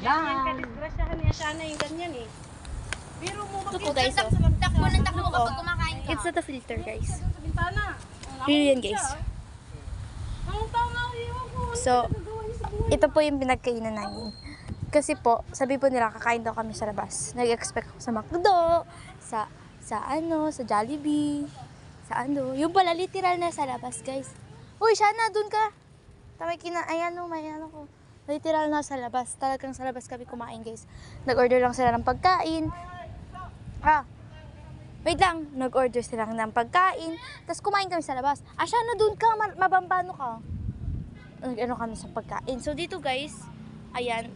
Yan ka, disgrasyahan niya sana yung ganyan eh. Biro mo Ito po guys, oh. Takbo ng takbo kapag kumakain ka. It's not a filter guys. sa bintana. Real yan guys. Ang tama, iwan ko. So, ito po yung pinagkainan namin. Kasi po, sabi po nila kakain daw kami sa labas. Nag-expect ako sa McDo, sa Jollibee, sa ano. Yung pala literal na sa labas guys. Uy, Shana, dun ka. Ayan o, may ano ko. Literal na sa labas. Talagang sa labas kami kumain guys. Nag-order lang sila ng pagkain. Wait lang. Nag-order sila ng pagkain. Tapos kumain kami sa labas. Shana, dun ka. Mabambano ka. Ano kami sa pagkain. So dito guys, ayan.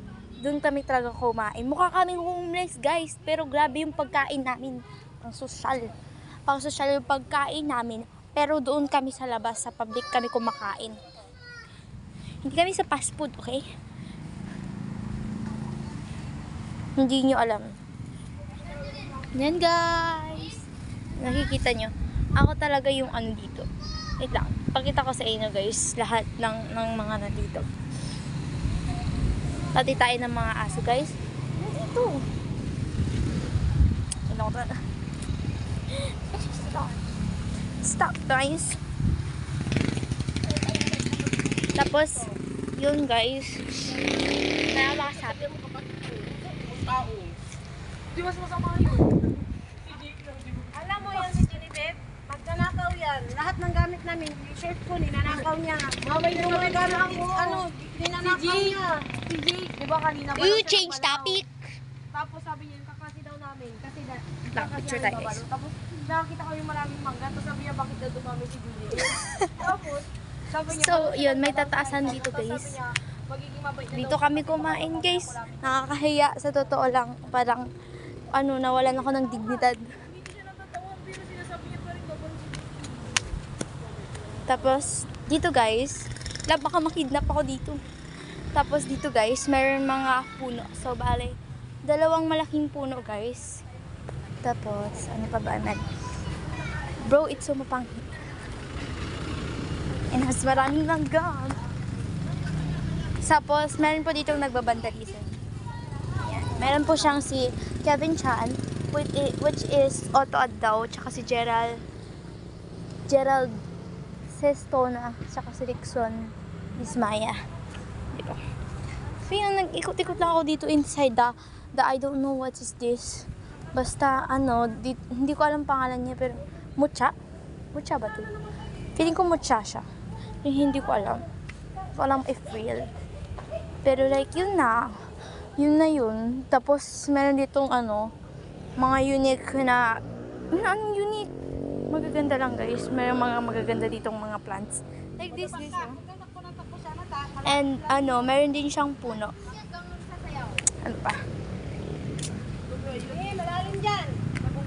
Dun kami talaga kumain. Mukha kaming homeless guys. Pero grabe yung pagkain namin. Ang sosyal. Pang sosyal yung pagkain namin. Pero doon kami sa labas. Sa public kami kumakain. Hindi kami sa fast food, okay? Hindi nyo alam. Yan guys. Nakikita nyo. Ako talaga yung ano dito. Wait lang. Pakita ko sa inyo guys. Lahat ng mga nandito. Pati tayo ng mga aso guys. Nandito. Stop guys. Tapos, yun guys. Kaya makasabi. Di mas masama yun. Alam mo yan si Jennifer? Pagkanakaw yan, lahat ng gamit namin, yung shirt ko, ninanakaw niya. Maway na mga gamit, ninanakaw niya. Si Jake, di ba kanina ba? You change topic. Tapos sabi niya, kakasi daw namin. Kasi Picture tayo guys. Tapos nakakita ko yung maraming mangga. Tapos sabi niya, bakit daw dumami si Julie? Tapos, sabi niya, So, yun, may tataasan dito sabi guys. niya, magiging mabait na Dito daw. kami kumain guys. Nakakahiya sa totoo lang. Parang, nawalan ako ng dignidad. Hindi siya natatawa, pero sinasabi niya pa rin gagawin. Tapos, dito guys, baka makidnap ako dito. Tapos dito guys, mayroon mga puno. So, bale, 2 malaking puno guys. Tapos, ano pa ba? Bro, it's so mapanghi. And has maraming langgam. Tapos, meron po dito nagbabandalism. Ayan. Meron po siyang si Kevin Chan, which is Otto Addaw, tsaka si Gerald Sestona, tsaka si Rickson Ismaya. Diba? So yun, nag-ikot-ikot lang ako dito inside the I don't know what is this. Basta, hindi ko alam pangalan niya, pero Mucha? Mucha ba ito? Feeling ko Mucha siya. Yung hindi ko alam. Hindi ko alam if real. Pero like, yun na. Yun na yun. Tapos, meron ditong mga unique na, anong unique? Magaganda lang guys. Meron mga magaganda ditong mga plants. Like this, oh. And, meron din siyang puno. Ano pa? Malalim dyan.